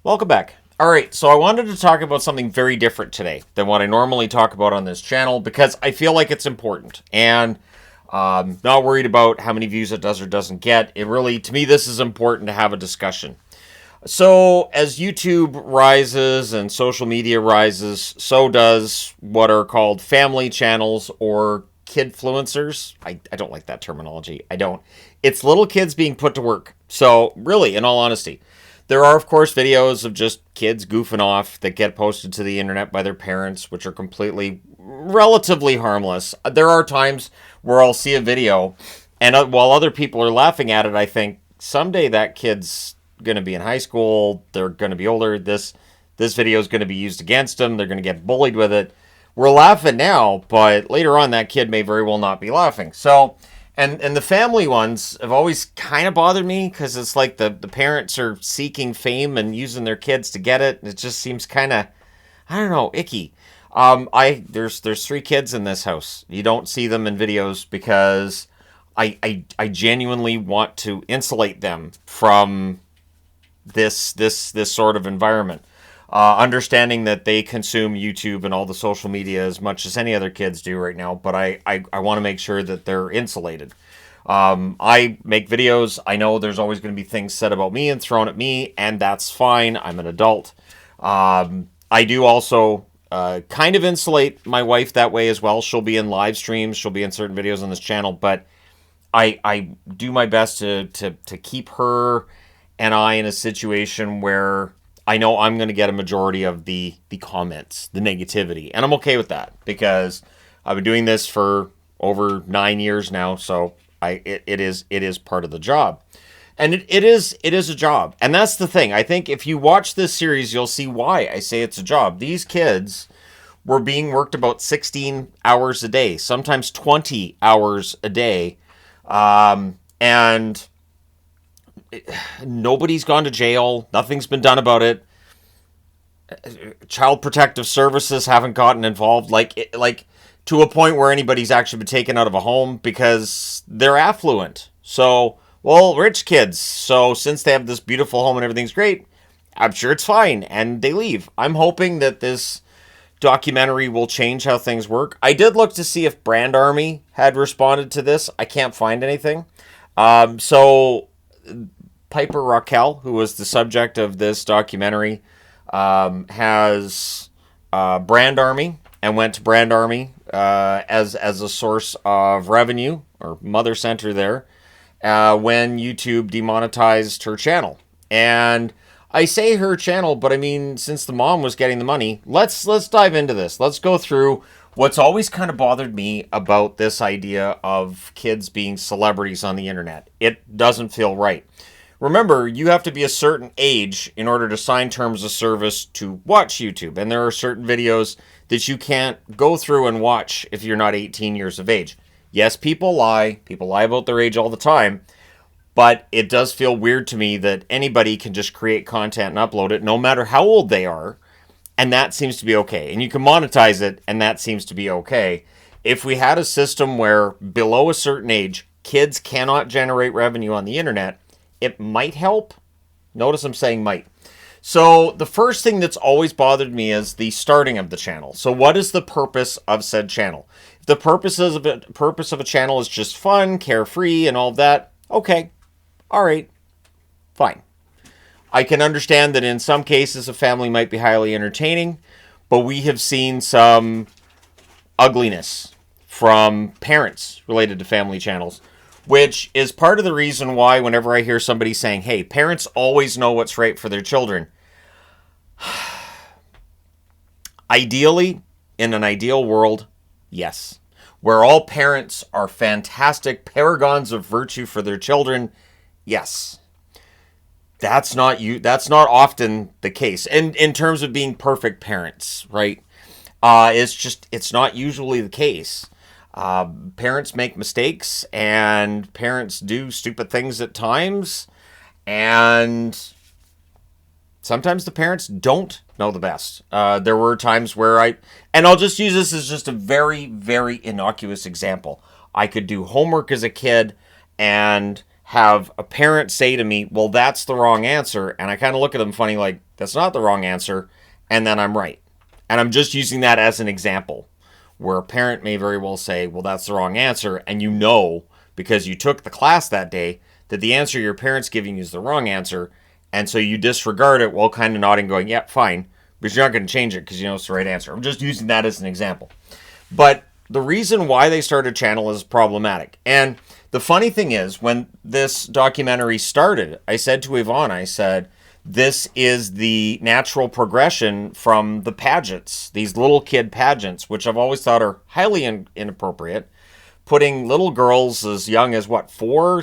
Welcome back. All right, so I wanted to talk about something very different today than what I normally talk about on this channel because I feel like it's important and not worried about how many views it does or doesn't get. It really, to me, this is important to have a discussion. So as YouTube rises and social media rises, so does what are called family channels or kidfluencers. I don't like that terminology. I don't. It's little kids being put to work. So really, in all honesty, there are, of course, videos of just kids goofing off that get posted to the internet by their parents, which are completely, relatively harmless. There are times where I'll see a video, and while other people are laughing at it, I think someday that kid's going to be in high school. They're going to be older. This video is going to be used against them. They're going to get bullied with it. We're laughing now, but later on, that kid may very well not be laughing. So. And the family ones have always kind of bothered me because it's like the parents are seeking fame and using their kids to get it. It just seems kind of, I don't know, icky. There's three kids in this house. You don't see them in videos because I genuinely want to insulate them from this sort of environment. Understanding that they consume YouTube and all the social media as much as any other kids do right now, but I want to make sure that they're insulated. I make videos. I know there's always going to be things said about me and thrown at me, and that's fine. I'm an adult. I do also kind of insulate my wife that way as well. She'll be in live streams. She'll be in certain videos on this channel, but I do my best to keep her and I in a situation where I know I'm going to get a majority of the comments, the negativity. And I'm okay with that because I've been doing this for over 9 years now. So it is part of the job. And it is a job. And that's the thing. I think if you watch this series, you'll see why I say it's a job. These kids were being worked about 16 hours a day, sometimes 20 hours a day. And nobody's gone to jail. Nothing's been done about it. Child Protective Services haven't gotten involved, like to a point where anybody's actually been taken out of a home because they're affluent. So, well, rich kids. So since they have this beautiful home and everything's great, I'm sure it's fine, and they leave. I'm hoping that this documentary will change how things work. I did look to see if Brand Army had responded to this. I can't find anything. So Piper Raquel, who was the subject of this documentary, has Brand Army and went to Brand Army as a source of revenue or mother center there when YouTube demonetized her channel. And I say her channel, but I mean, since the mom was getting the money, let's dive into this. Let's go through what's always kind of bothered me about this idea of kids being celebrities on the internet. It doesn't feel right. Remember, you have to be a certain age in order to sign terms of service to watch YouTube. And there are certain videos that you can't go through and watch if you're not 18 years of age. Yes, people lie. People lie about their age all the time. But it does feel weird to me that anybody can just create content and upload it, no matter how old they are. And that seems to be okay. And you can monetize it, and that seems to be okay. If we had a system where below a certain age, kids cannot generate revenue on the internet, it might help. Notice I'm saying might. So the first thing that's always bothered me is the starting of the channel. So what is the purpose of said channel? If the purpose of a channel is just fun, carefree, and all of that, okay, all right, fine. I can understand that in some cases a family might be highly entertaining, but we have seen some ugliness from parents related to family channels, which is part of the reason why whenever I hear somebody saying, hey, parents always know what's right for their children. Ideally, in an ideal world, yes. Where all parents are fantastic paragons of virtue for their children, yes. That's not often the case. And in terms of being perfect parents, right? It's not usually the case. Parents make mistakes, and parents do stupid things at times, and sometimes the parents don't know the best. There were times where and I'll just use this as just a very, very innocuous example. I could do homework as a kid and have a parent say to me, well, that's the wrong answer. And I kind of look at them funny, like, that's not the wrong answer. And then I'm right. And I'm just using that as an example where a parent may very well say, well, that's the wrong answer. And you know, because you took the class that day, that the answer your parent's giving you is the wrong answer. And so you disregard it while kind of nodding, going, yeah, fine. But you're not going to change it because you know it's the right answer. I'm just using that as an example. But the reason why they started a channel is problematic. And the funny thing is, when this documentary started, I said to Yvonne, I said, this is the natural progression from the pageants, these little kid pageants, which I've always thought are highly inappropriate. Putting little girls as young as, what, 4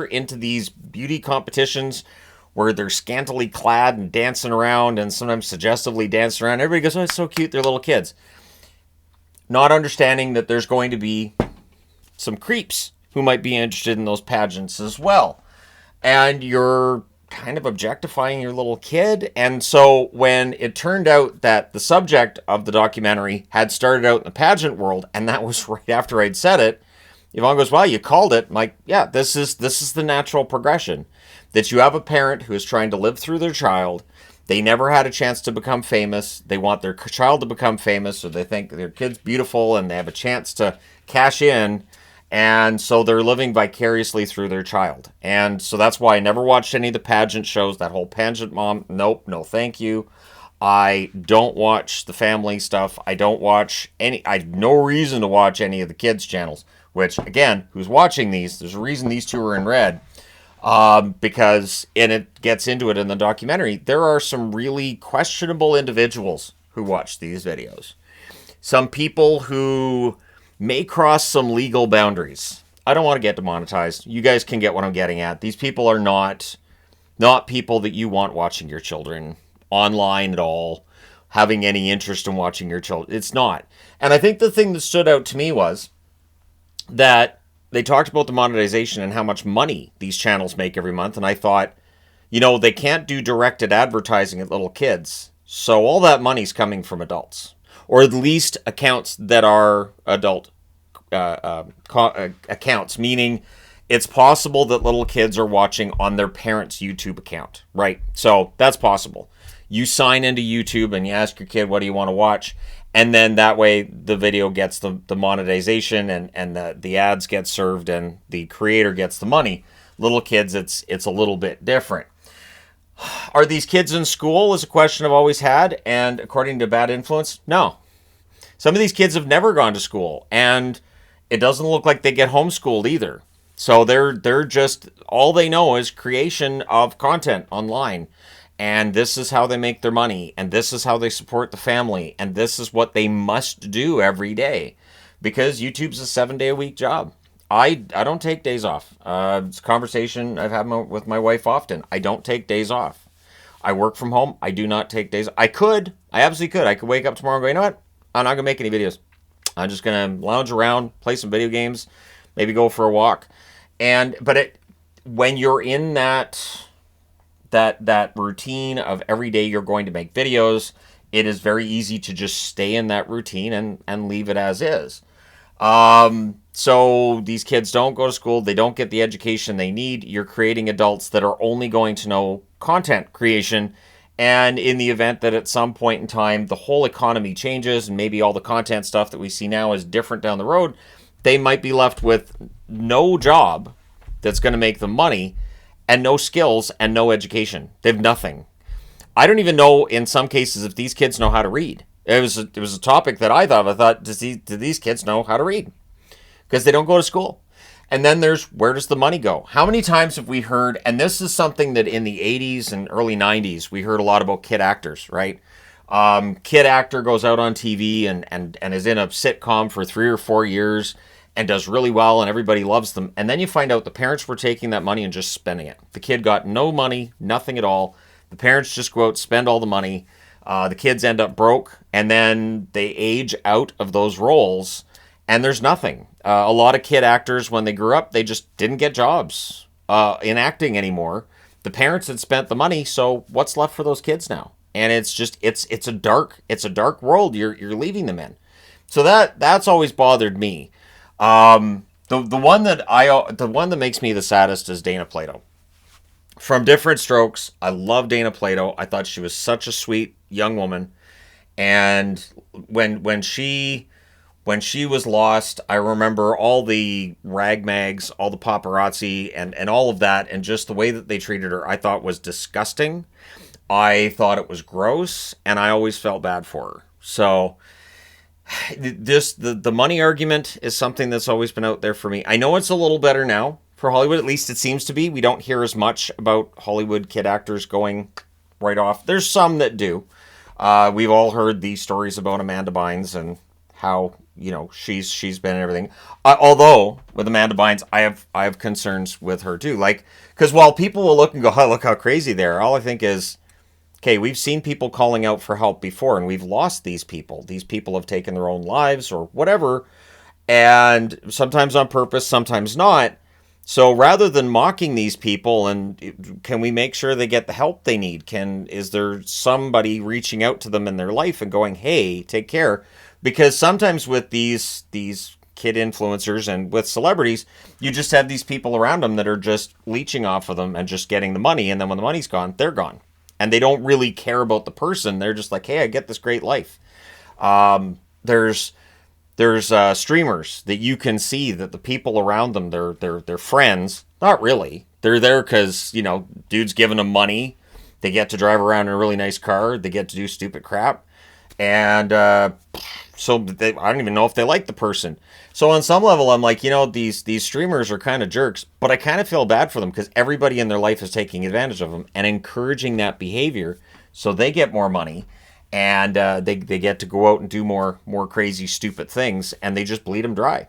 into these beauty competitions where they're scantily clad and dancing around and sometimes suggestively dancing around. Everybody goes, oh, it's so cute, they're little kids. Not understanding that there's going to be some creeps who might be interested in those pageants as well. And you're kind of objectifying your little kid. And so when it turned out that the subject of the documentary had started out in the pageant world, and that was right after I'd said it, Yvonne goes, well, you called it. I'm like, yeah, this is the natural progression. That you have a parent who is trying to live through their child. They never had a chance to become famous. They want their child to become famous, so they think their kid's beautiful and they have a chance to cash in. And so they're living vicariously through their child. And so that's why I never watched any of the pageant shows. That whole pageant mom, nope, no thank you. I don't watch the family stuff. I don't watch any, I have no reason to watch any of the kids' channels. Which, again, who's watching these, there's a reason these two are in red. Because, and it gets into it in the documentary, there are some really questionable individuals who watch these videos. Some people who may cross some legal boundaries. I don't want to get demonetized. You guys can get what I'm getting at. These people are not people that you want watching your children online at all, having any interest in watching your children. It's not. And I think the thing that stood out to me was that they talked about the monetization and how much money these channels make every month. And I thought, you know, they can't do directed advertising at little kids. So all that money's coming from adults, or at least accounts that are adult accounts, meaning it's possible that little kids are watching on their parents' YouTube account, right? So that's possible. You sign into YouTube and you ask your kid, what do you want to watch? And then that way the video gets the monetization and the ads get served and the creator gets the money. Little kids, it's a little bit different. Are these kids in school is a question I've always had. And according to Bad Influence, no. Some of these kids have never gone to school. And it doesn't look like they get homeschooled either. So they're just, all they know is creation of content online. And this is how they make their money. And this is how they support the family. And this is what they must do every day. Because YouTube's a 7-day-a-week job. I don't take days off. It's a conversation I've had with my wife often. I don't take days off. I work from home. I do not take days. I absolutely could. I could wake up tomorrow and go, you know what? I'm not going to make any videos. I'm just going to lounge around, play some video games, maybe go for a walk. But when you're in that routine of every day you're going to make videos, it is very easy to just stay in that routine and leave it as is. So these kids don't go to school. They don't get the education they need. You're creating adults that are only going to know content creation. And in the event that at some point in time, the whole economy changes and maybe all the content stuff that we see now is different down the road, they might be left with no job that's going to make them money and no skills and no education. They have nothing. I don't even know in some cases if these kids know how to read. It was a topic that I thought, do these kids know how to read? Because they don't go to school. And then where does the money go? How many times have we heard, and this is something that in the 80s and early 90s, we heard a lot about kid actors, right? Kid actor goes out on TV and is in a sitcom for 3 or 4 years and does really well and everybody loves them. And then you find out the parents were taking that money and just spending it. The kid got no money, nothing at all. The parents just go out, spend all the money. The kids end up broke, and then they age out of those roles, and there's nothing. A lot of kid actors, when they grew up, they just didn't get jobs in acting anymore. The parents had spent the money, so what's left for those kids now? And it's just it's a dark world you're leaving them in. So that's always bothered me. the one that makes me the saddest is Dana Plato. From Different Strokes, I love Dana Plato. I thought she was such a sweet young woman. And when she was lost, I remember all the rag mags, all the paparazzi, and all of that, and just the way that they treated her, I thought was disgusting. I thought it was gross, and I always felt bad for her. So the money argument is something that's always been out there for me. I know it's a little better now for Hollywood. At least it seems to be. We don't hear as much about Hollywood kid actors going right off. There's some that do. We've all heard these stories about Amanda Bynes and how she's been and everything. Although with Amanda Bynes, I have concerns with her too. Like, because while people will look and go, "Oh, look how crazy they are," all I think is, okay, we've seen people calling out for help before, and we've lost these people. These people have taken their own lives or whatever, and sometimes on purpose, sometimes not. So rather than mocking these people, and can we make sure they get the help they need? Is there somebody reaching out to them in their life and going, "Hey, take care"? Because sometimes with these kid influencers and with celebrities, you just have these people around them that are just leeching off of them and just getting the money, and then when the money's gone, they're gone. And they don't really care about the person. They're just like, "Hey, I get this great life." There's streamers that you can see that the people around them, they're friends. Not really. They're there because dude's giving them money. They get to drive around in a really nice car. They get to do stupid crap, and I don't even know if they like the person. So on some level, I'm like, these streamers are kind of jerks, but I kind of feel bad for them because everybody in their life is taking advantage of them and encouraging that behavior, so they get more money, and they get to go out and do more crazy, stupid things, and they just bleed them dry.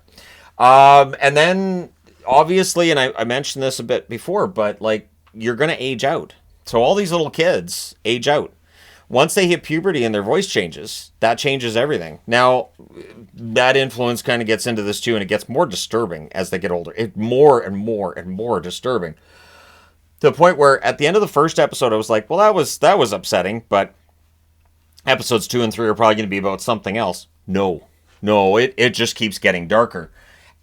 And then obviously, and I mentioned this a bit before, but like, you're gonna age out. So all these little kids age out. Once they hit puberty and their voice changes, that changes everything. Now, that influence kind of gets into this too, and it gets more disturbing as they get older. It more and more and more disturbing. To the point where at the end of the first episode, I was like, well, that was upsetting, but episodes 2 and 3 are probably going to be about something else. No, it just keeps getting darker.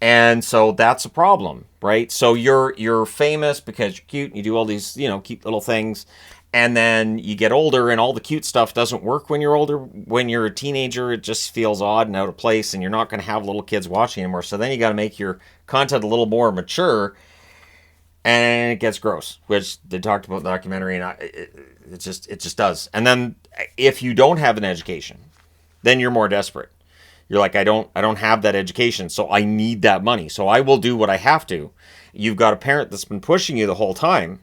And so that's a problem, right? So you're famous because you're cute and you do all these, cute little things. And then you get older and all the cute stuff doesn't work when you're older. When you're a teenager, it just feels odd and out of place, and you're not going to have little kids watching anymore. So then you got to make your content a little more mature, and it gets gross, which they talked about in the documentary, and it just does. And then if you don't have an education, then you're more desperate. You're like, I don't have that education, so I need that money. So I will do what I have to. You've got a parent that's been pushing you the whole time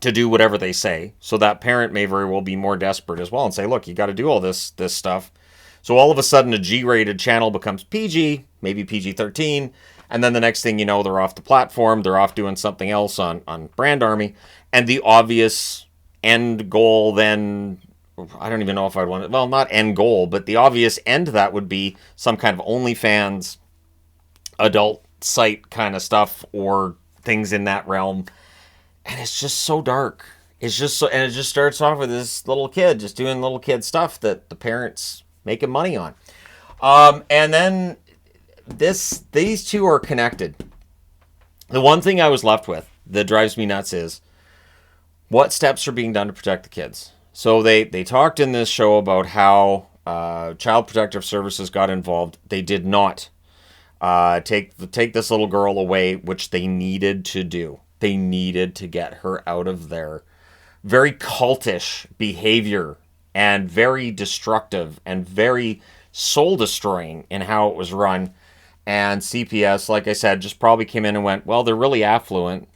to do whatever they say. So that parent may very well be more desperate as well and say, look, you got to do all this stuff. So all of a sudden a G-rated channel becomes PG, maybe PG-13, and then the next thing you know, they're off the platform, they're off doing something else on Brand Army, and the obvious end goal then, I don't even know if I'd want it, well, not end goal, but the obvious end to that would be some kind of OnlyFans adult site kind of stuff or things in that realm. And it's just so dark. It's just so, and it just starts off with this little kid just doing little kid stuff that the parents making money on. And then these two are connected. The one thing I was left with that drives me nuts is what steps are being done to protect the kids. So they talked in this show about how Child Protective Services got involved. They did not take this little girl away, which they needed to do. They needed to get her out of their very cultish behavior and very destructive and very soul-destroying in how it was run. And CPS, like I said, just probably came in and went, well, they're really affluent.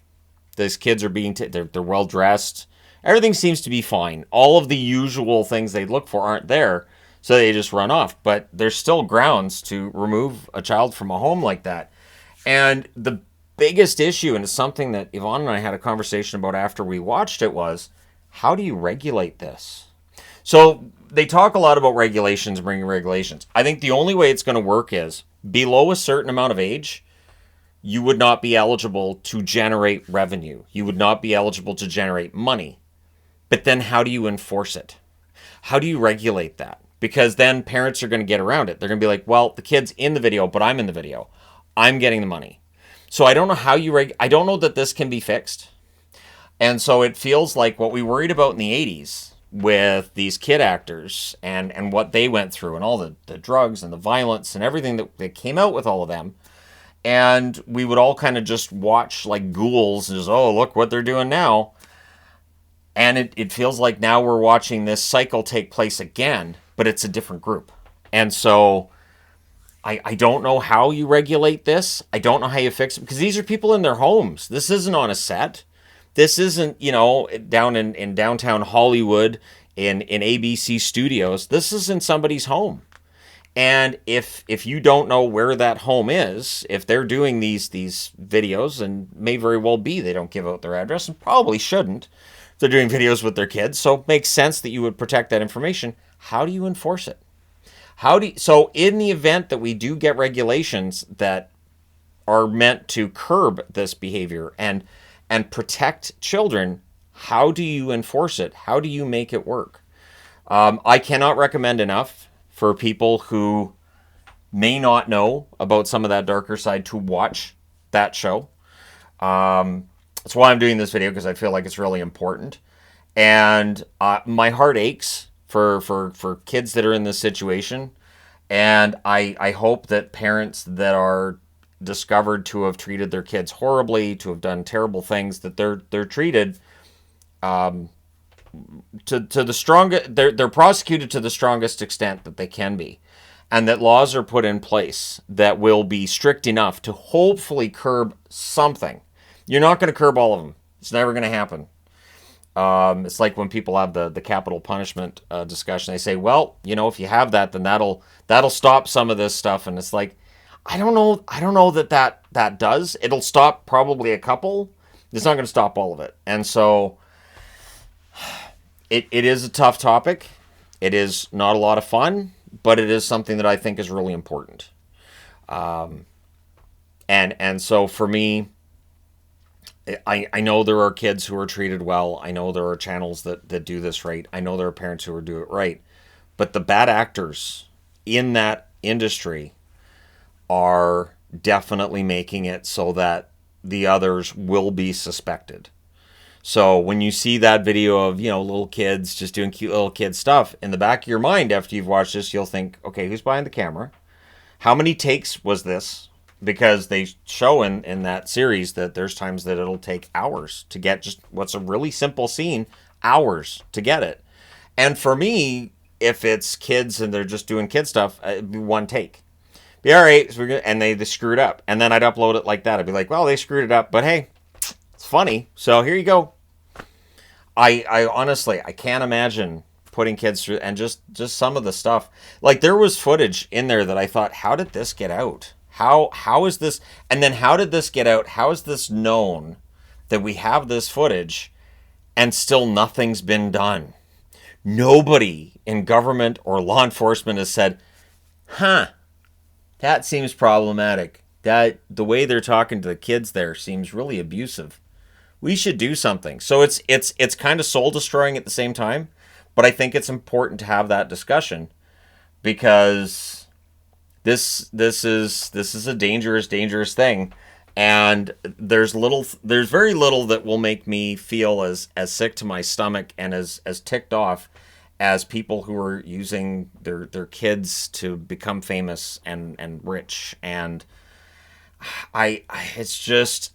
These kids are they're well-dressed. Everything seems to be fine. All of the usual things they'd look for aren't there, so they just run off. But there's still grounds to remove a child from a home like that. And the biggest issue, and it's something that Yvonne and I had a conversation about after we watched it, was how do you regulate this? So they talk a lot about regulations, bringing regulations. I think the only way it's going to work is below a certain amount of age, you would not be eligible to generate revenue. You would not be eligible to generate money. But then how do you enforce it? How do you regulate that? Because then parents are going to get around it. They're going to be like, well, the kid's in the video, but I'm in the video. I'm getting the money. So I don't know how I don't know that this can be fixed. And so it feels like what we worried about in the 80s with these kid actors and what they went through and all the drugs and the violence and everything that came out with all of them. And we would all kind of just watch like ghouls and just, oh, look what they're doing now. And it feels like now we're watching this cycle take place again, but it's a different group. And so I don't know how you regulate this. I don't know how you fix it because these are people in their homes. This isn't on a set. This isn't, down in downtown Hollywood in ABC studios. This is in somebody's home. And if you don't know where that home is, if they're doing these videos, and may very well be they don't give out their address and probably shouldn't. They're doing videos with their kids, so it makes sense that you would protect that information. How do you enforce it? So in the event that we do get regulations that are meant to curb this behavior and protect children, how do you enforce it? How do you make it work? I cannot recommend enough for people who may not know about some of that darker side to watch that show. That's why I'm doing this video, because I feel like it's really important. And my heart aches for kids that are in this situation. And I hope that parents that are discovered to have treated their kids horribly, to have done terrible things, that they're treated to the strongest, they're prosecuted to the strongest extent that they can be, and that laws are put in place that will be strict enough to hopefully curb something. You're not going to curb all of them. It's never going to happen. It's like when people have the capital punishment discussion. They say, well, if you have that, then that'll stop some of this stuff. And it's like, I don't know that does. It'll stop probably a couple. It's not going to stop all of it. And so it is a tough topic. It is not a lot of fun, but it is something that I think is really important. And so for me, I know there are kids who are treated well. I know there are channels that do this right. I know there are parents who do it right. But the bad actors in that industry are definitely making it so that the others will be suspected. So when you see that video of, little kids just doing cute little kid stuff, in the back of your mind after you've watched this, you'll think, okay, who's behind the camera? How many takes was this? Because they show in that series that there's times that it'll take hours to get just what's a really simple scene, hours to get it. And for me, if it's kids and they're just doing kid stuff, it'd be one take. Be all right, so and they screwed up. And then I'd upload it like that. I'd be like, well, they screwed it up, but hey, it's funny. So here you go. I honestly, I can't imagine putting kids through, and just some of the stuff. Like, there was footage in there that I thought, how did this get out? How is this? And then how did this get out? How is this known that we have this footage and still nothing's been done? Nobody in government or law enforcement has said, that seems problematic. That the way they're talking to the kids there seems really abusive. We should do something. So it's kind of soul destroying at the same time, but I think it's important to have that discussion, because this is a dangerous thing, and there's very little that will make me feel as sick to my stomach and as ticked off as people who are using their kids to become famous and rich. And it's just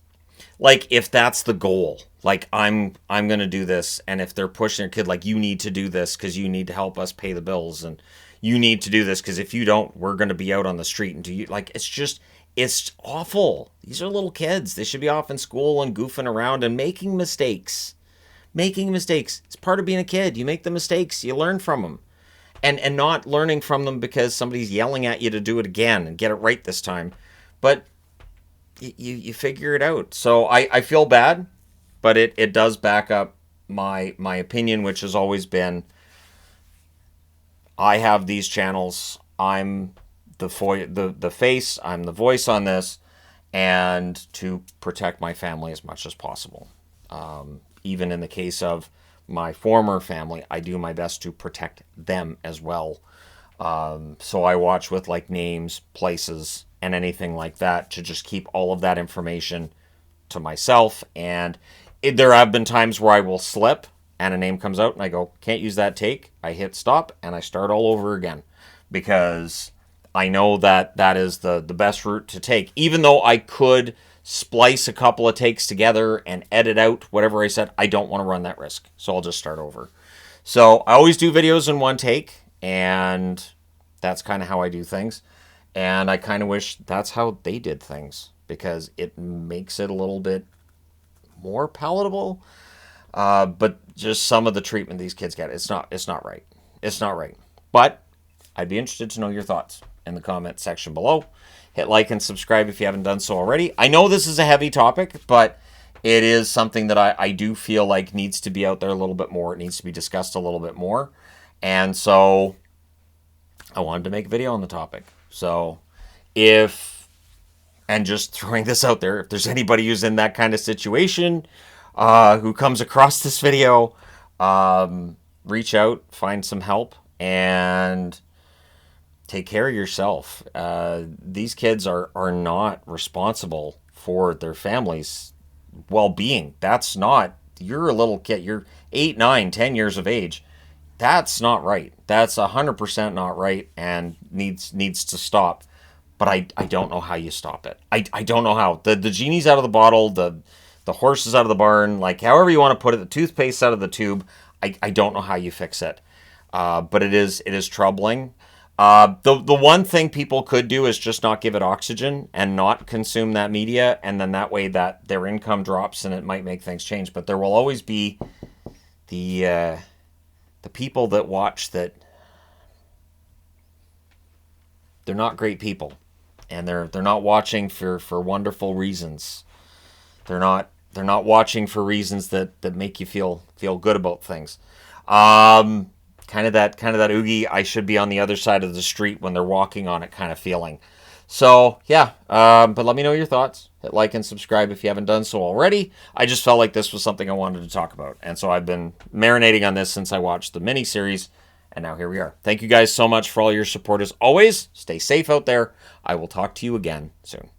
like, if that's the goal, like I'm going to do this, and if they're pushing their kid, like, you need to do this because you need to help us pay the bills, and you need to do this because if you don't, we're going to be out on the street. And do you, like, it's awful. These are little kids. They should be off in school and goofing around and making mistakes. It's part of being a kid. You make the mistakes, you learn from them, and not learning from them because somebody's yelling at you to do it again and get it right this time. But you figure it out. So I feel bad, but it does back up my opinion, which has always been, I have these channels. I'm the face. I'm the voice on this, and to protect my family as much as possible. Even in the case of my former family, I do my best to protect them as well. So I watch with like names, places, and anything like that, to just keep all of that information to myself. And there have been times where I will slip and a name comes out and I go, can't use that take. I hit stop and I start all over again, because I know that that is the best route to take. Even though I could splice a couple of takes together and edit out whatever I said, I don't want to run that risk. So I'll just start over. So I always do videos in one take, and that's kind of how I do things. And I kind of wish that's how they did things, because it makes it a little bit more palatable. But just some of the treatment these kids get, it's not right. It's not right. But I'd be interested to know your thoughts in the comment section below. Hit like and subscribe if you haven't done so already. I know this is a heavy topic, but it is something that I do feel like needs to be out there a little bit more. It needs to be discussed a little bit more. And so I wanted to make a video on the topic. So and just throwing this out there, if there's anybody who's in that kind of situation, who comes across this video, reach out, find some help, and take care of yourself. These kids are not responsible for their families' well-being. That's not, you're a little kid, you're 8, 9, 10 years of age. That's not right. That's 100% not right, and needs to stop. But I don't know how you stop it. I don't know how. The genie's out of the bottle, the horse is out of the barn, like however you want to put it, the toothpaste out of the tube. I don't know how you fix it. But it is troubling. The one thing people could do is just not give it oxygen and not consume that media, and then that way that their income drops and it might make things change. But there will always be the people that watch that they're not great people, and they're not watching for wonderful reasons. They're not watching for reasons that make you feel good about things. Kind of that Oogie, I should be on the other side of the street when they're walking on it kind of feeling. So yeah, but let me know your thoughts. Hit like and subscribe if you haven't done so already. I just felt like this was something I wanted to talk about, and so I've been marinating on this since I watched the mini-series, and now here we are. Thank you guys so much for all your support as always. Stay safe out there. I will talk to you again soon.